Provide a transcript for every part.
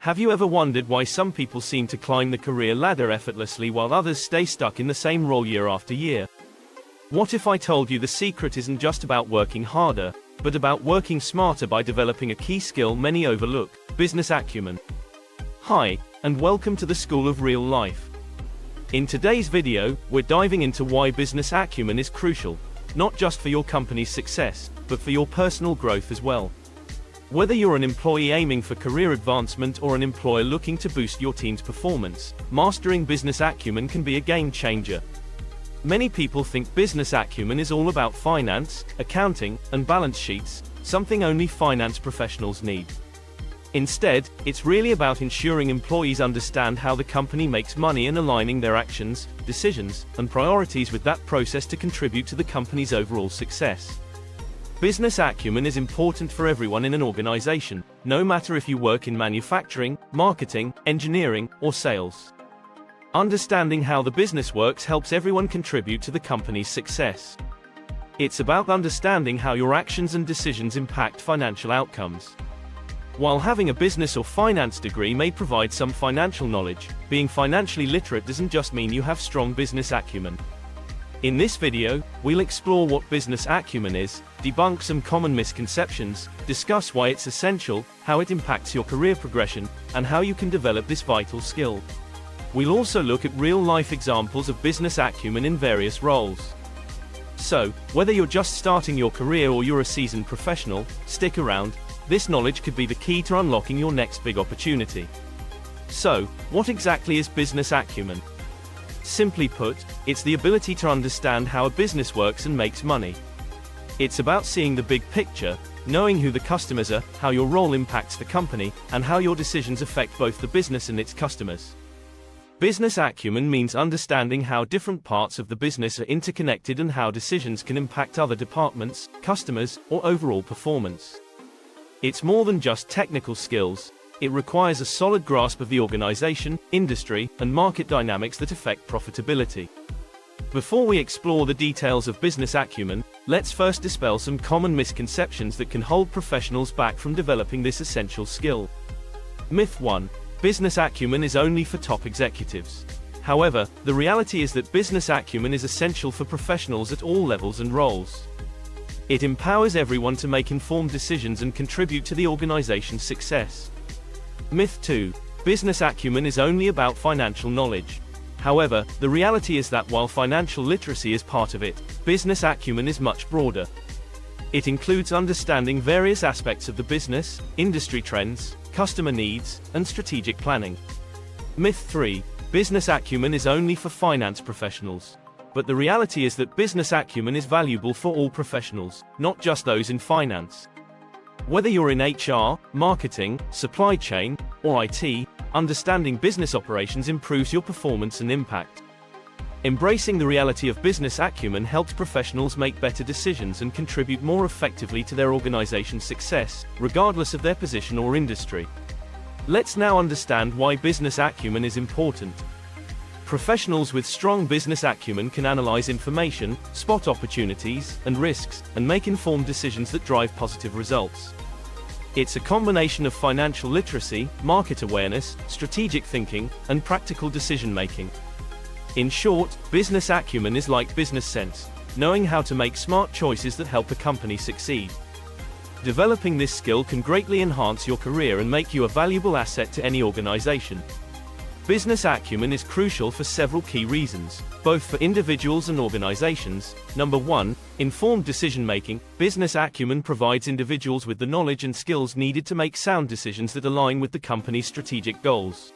Have you ever wondered why some people seem to climb the career ladder effortlessly while others stay stuck in the same role year after year? What if I told you the secret isn't just about working harder, but about working smarter by developing a key skill many overlook: business acumen? Hi, and welcome to the School of Real Life. In today's video, we're diving into why business acumen is crucial, not just for your company's success, but for your personal growth as well. Whether you're an employee aiming for career advancement or an employer looking to boost your team's performance, mastering business acumen can be a game changer. Many people think business acumen is all about finance, accounting, and balance sheets, something only finance professionals need. Instead, it's really about ensuring employees understand how the company makes money and aligning their actions, decisions, and priorities with that process to contribute to the company's overall success. Business acumen is important for everyone in an organization, no matter if you work in manufacturing, marketing, engineering, or sales. Understanding how the business works helps everyone contribute to the company's success. It's about understanding how your actions and decisions impact financial outcomes. While having a business or finance degree may provide some financial knowledge, being financially literate doesn't just mean you have strong business acumen. In this video, we'll explore what business acumen is, debunk some common misconceptions, discuss why it's essential, how it impacts your career progression, and how you can develop this vital skill. We'll also look at real-life examples of business acumen in various roles. So, whether you're just starting your career or you're a seasoned professional, stick around. This knowledge could be the key to unlocking your next big opportunity. So, what exactly is business acumen? Simply put, it's the ability to understand how a business works and makes money. It's about seeing the big picture, knowing who the customers are, how your role impacts the company, and how your decisions affect both the business and its customers. Business acumen means understanding how different parts of the business are interconnected and how decisions can impact other departments, customers, or overall performance. It's more than just technical skills. It requires a solid grasp of the organization, industry, and market dynamics that affect profitability. Before we explore the details of business acumen, let's first dispel some common misconceptions that can hold professionals back from developing this essential skill. Myth 1. Business acumen is only for top executives. However, the reality is that business acumen is essential for professionals at all levels and roles. It empowers everyone to make informed decisions and contribute to the organization's success. Myth 2. Business acumen is only about financial knowledge. However, the reality is that while financial literacy is part of it, business acumen is much broader. It includes understanding various aspects of the business, industry trends, customer needs, and strategic planning. Myth 3. Business acumen is only for finance professionals. But the reality is that business acumen is valuable for all professionals, not just those in finance. Whether you're in HR, marketing, supply chain, or IT, understanding business operations improves your performance and impact. Embracing the reality of business acumen helps professionals make better decisions and contribute more effectively to their organization's success, regardless of their position or industry. Let's now understand why business acumen is important. Professionals with strong business acumen can analyze information, spot opportunities and risks, and make informed decisions that drive positive results. It's a combination of financial literacy, market awareness, strategic thinking, and practical decision-making. In short, business acumen is like business sense, knowing how to make smart choices that help a company succeed. Developing this skill can greatly enhance your career and make you a valuable asset to any organization. Business acumen is crucial for several key reasons, both for individuals and organizations. Number 1. Informed decision-making. Business acumen provides individuals with the knowledge and skills needed to make sound decisions that align with the company's strategic goals.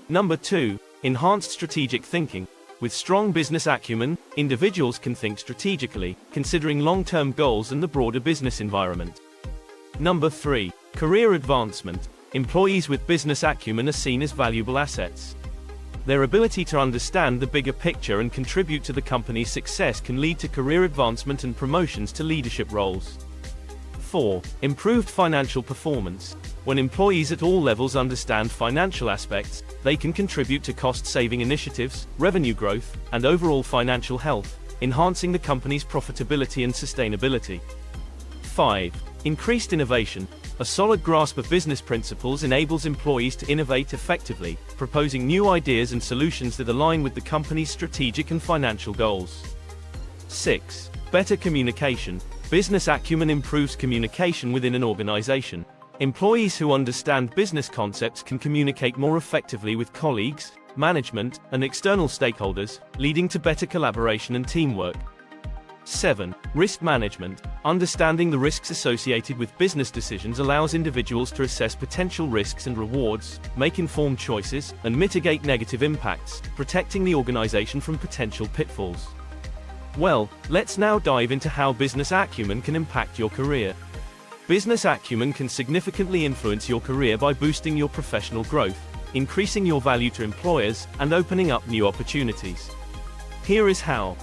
Number 2. Enhanced strategic thinking. With strong business acumen, individuals can think strategically, considering long-term goals and the broader business environment. Number 3. Career advancement. Employees with business acumen are seen as valuable assets. Their ability to understand the bigger picture and contribute to the company's success can lead to career advancement and promotions to leadership roles. 4. Improved financial performance. When employees at all levels understand financial aspects, they can contribute to cost-saving initiatives, revenue growth, and overall financial health, enhancing the company's profitability and sustainability. 5. Increased innovation. A solid grasp of business principles enables employees to innovate effectively, proposing new ideas and solutions that align with the company's strategic and financial goals. 6. Better communication. Business acumen improves communication within an organization. Employees who understand business concepts can communicate more effectively with colleagues, management, and external stakeholders, leading to better collaboration and teamwork. 7. Risk management. Understanding the risks associated with business decisions allows individuals to assess potential risks and rewards, make informed choices, and mitigate negative impacts, protecting the organization from potential pitfalls. Well, let's now dive into how business acumen can impact your career. Business acumen can significantly influence your career by boosting your professional growth, increasing your value to employers, and opening up new opportunities. Here is how.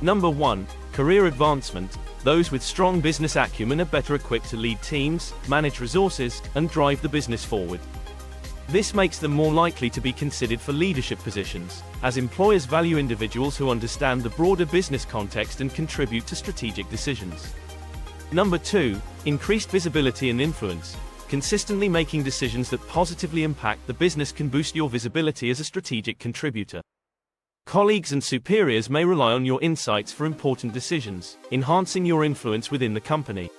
Number 1. Career advancement. Those with strong business acumen are better equipped to lead teams, manage resources, and drive the business forward. This makes them more likely to be considered for leadership positions, as employers value individuals who understand the broader business context and contribute to strategic decisions. Number 2. Increased visibility and influence. Consistently making decisions that positively impact the business can boost your visibility as a strategic contributor. Colleagues and superiors may rely on your insights for important decisions, enhancing your influence within the company.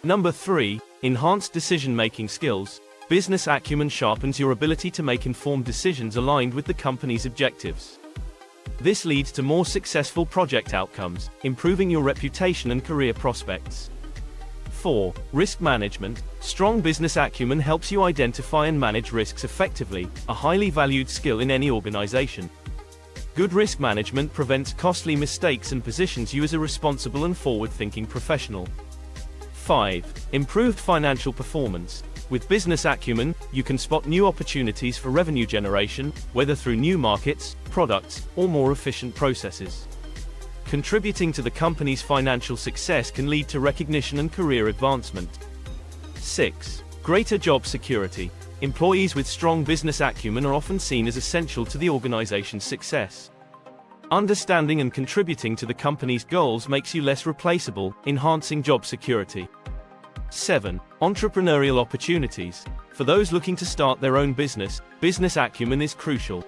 Number 3. Enhanced decision-making skills. Business acumen sharpens your ability to make informed decisions aligned with the company's objectives. This leads to more successful project outcomes, improving your reputation and career prospects. 4. Risk management. Strong business acumen helps you identify and manage risks effectively, a highly valued skill in any organization. Good risk management prevents costly mistakes and positions you as a responsible and forward-thinking professional. 5. Improved financial performance. With business acumen, you can spot new opportunities for revenue generation, whether through new markets, products, or more efficient processes. Contributing to the company's financial success can lead to recognition and career advancement. 6. Greater job security. Employees with strong business acumen are often seen as essential to the organization's success. Understanding and contributing to the company's goals makes you less replaceable, enhancing job security. 7. Entrepreneurial opportunities. For those looking to start their own business, business acumen is crucial.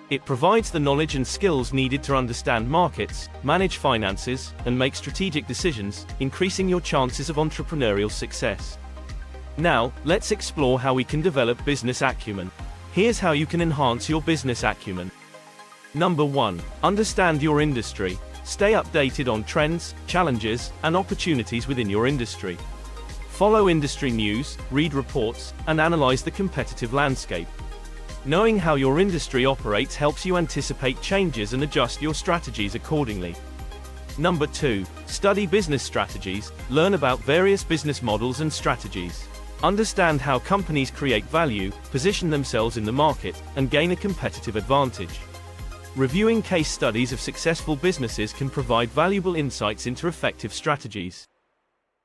It provides the knowledge and skills needed to understand markets, manage finances, and make strategic decisions, increasing your chances of entrepreneurial success. Now, let's explore how we can develop business acumen. Here's how you can enhance your business acumen. Number 1. Understand your industry. Stay updated on trends, challenges, and opportunities within your industry. Follow industry news, read reports, and analyze the competitive landscape. Knowing how your industry operates helps you anticipate changes and adjust your strategies accordingly. Number 2. Study business strategies. Learn about various business models and strategies. Understand how companies create value, position themselves in the market, and gain a competitive advantage. Reviewing case studies of successful businesses can provide valuable insights into effective strategies.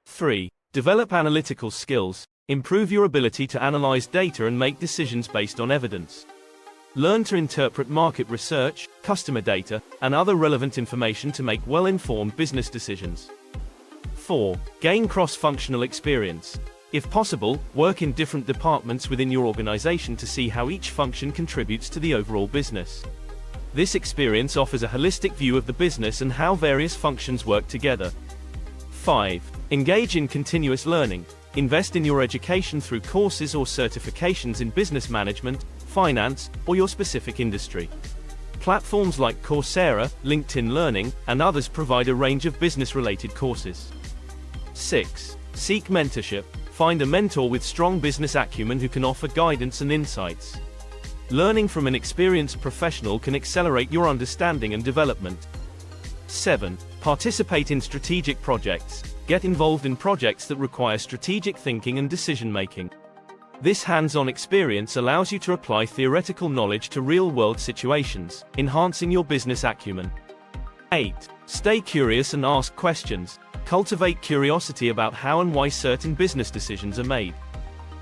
3. Develop analytical skills. Improve your ability to analyze data and make decisions based on evidence. Learn to interpret market research, customer data, and other relevant information to make well-informed business decisions. 4. Gain cross-functional experience. If possible, work in different departments within your organization to see how each function contributes to the overall business. This experience offers a holistic view of the business and how various functions work together. 5. Engage in continuous learning. Invest in your education through courses or certifications in business management, finance, or your specific industry. Platforms like Coursera, LinkedIn Learning, and others provide a range of business-related courses. 6. Seek mentorship. Find a mentor with strong business acumen who can offer guidance and insights. Learning from an experienced professional can accelerate your understanding and development. 7. Participate in strategic projects. Get involved in projects that require strategic thinking and decision-making. This hands-on experience allows you to apply theoretical knowledge to real-world situations, enhancing your business acumen. 8. Stay curious and ask questions. Cultivate curiosity about how and why certain business decisions are made.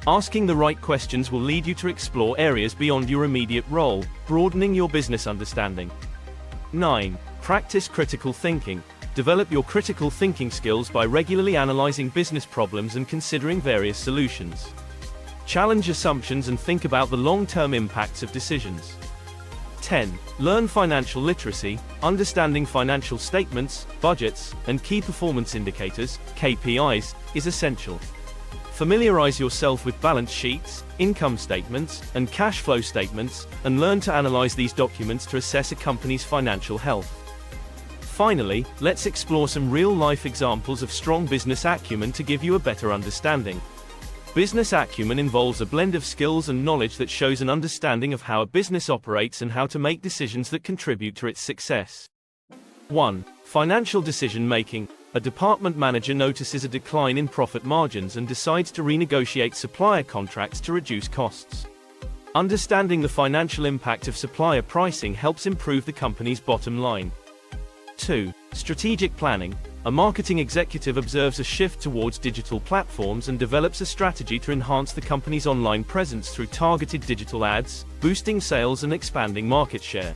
Asking the right questions will lead you to explore areas beyond your immediate role, broadening your business understanding. 9. Practice critical thinking. Develop your critical thinking skills by regularly analyzing business problems and considering various solutions. Challenge assumptions and think about the long-term impacts of decisions. 10. Learn financial literacy. Understanding financial statements, budgets, and key performance indicators, KPIs, is essential. Familiarize yourself with balance sheets, income statements, and cash flow statements, and learn to analyze these documents to assess a company's financial health. Finally, let's explore some real-life examples of strong business acumen to give you a better understanding. Business acumen involves a blend of skills and knowledge that shows an understanding of how a business operates and how to make decisions that contribute to its success. 1. Financial decision making. A department manager notices a decline in profit margins and decides to renegotiate supplier contracts to reduce costs. Understanding the financial impact of supplier pricing helps improve the company's bottom line. 2. Strategic planning. A marketing executive observes a shift towards digital platforms and develops a strategy to enhance the company's online presence through targeted digital ads, boosting sales and expanding market share.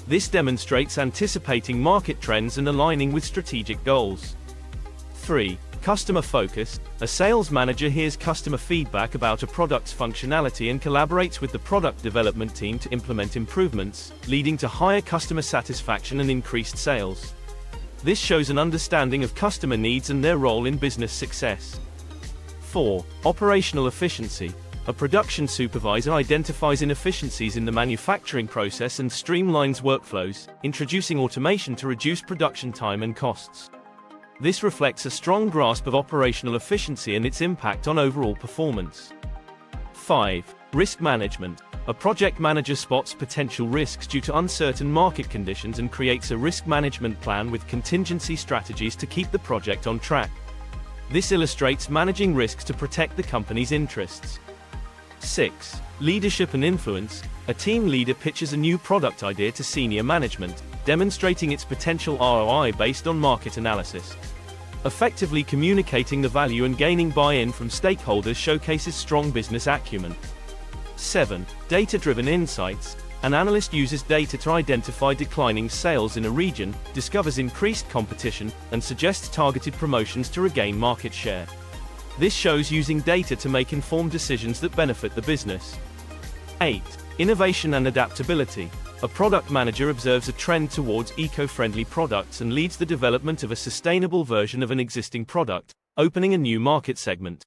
This demonstrates anticipating market trends and aligning with strategic goals. 3. Customer focus. A sales manager hears customer feedback about a product's functionality and collaborates with the product development team to implement improvements, leading to higher customer satisfaction and increased sales. This shows an understanding of customer needs and their role in business success. 4. Operational efficiency. A production supervisor identifies inefficiencies in the manufacturing process and streamlines workflows, introducing automation to reduce production time and costs. This reflects a strong grasp of operational efficiency and its impact on overall performance. 5. Risk management. A project manager spots potential risks due to uncertain market conditions and creates a risk management plan with contingency strategies to keep the project on track. This illustrates managing risks to protect the company's interests. 6. Leadership and influence. A team leader pitches a new product idea to senior management, demonstrating its potential ROI based on market analysis. Effectively communicating the value and gaining buy-in from stakeholders showcases strong business acumen. 7. Data-driven insights. An analyst uses data to identify declining sales in a region, discovers increased competition, and suggests targeted promotions to regain market share. This shows using data to make informed decisions that benefit the business. 8. Innovation and adaptability. A product manager observes a trend towards eco-friendly products and leads the development of a sustainable version of an existing product, opening a new market segment.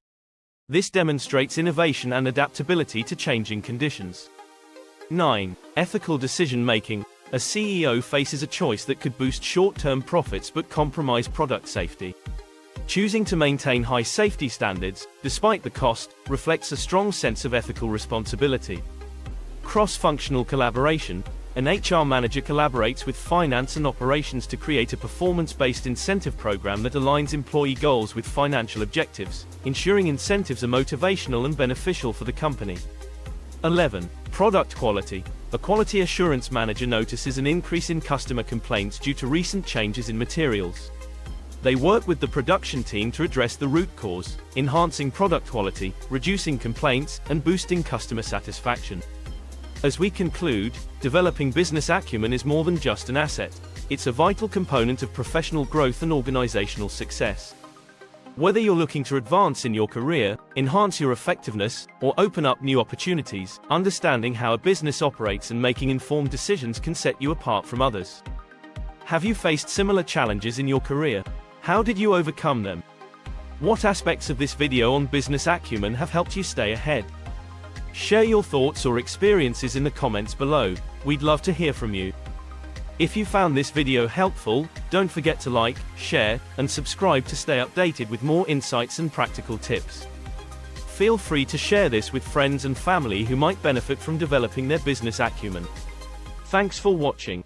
This demonstrates innovation and adaptability to changing conditions. 9. Ethical decision-making. A CEO faces a choice that could boost short-term profits but compromise product safety. Choosing to maintain high safety standards, despite the cost, reflects a strong sense of ethical responsibility. Cross-functional collaboration. An HR manager collaborates with finance and operations to create a performance-based incentive program that aligns employee goals with financial objectives, ensuring incentives are motivational and beneficial for the company. 11. Product quality. A quality assurance manager notices an increase in customer complaints due to recent changes in materials. They work with the production team to address the root cause, enhancing product quality, reducing complaints, and boosting customer satisfaction. As we conclude, developing business acumen is more than just an asset. It's a vital component of professional growth and organizational success. Whether you're looking to advance in your career, enhance your effectiveness, or open up new opportunities, understanding how a business operates and making informed decisions can set you apart from others. Have you faced similar challenges in your career? How did you overcome them? What aspects of this video on business acumen have helped you stay ahead? Share your thoughts or experiences in the comments below. We'd love to hear from you. If you found this video helpful, don't forget to like, share, and subscribe to stay updated with more insights and practical tips. Feel free to share this with friends and family who might benefit from developing their business acumen. Thanks for watching.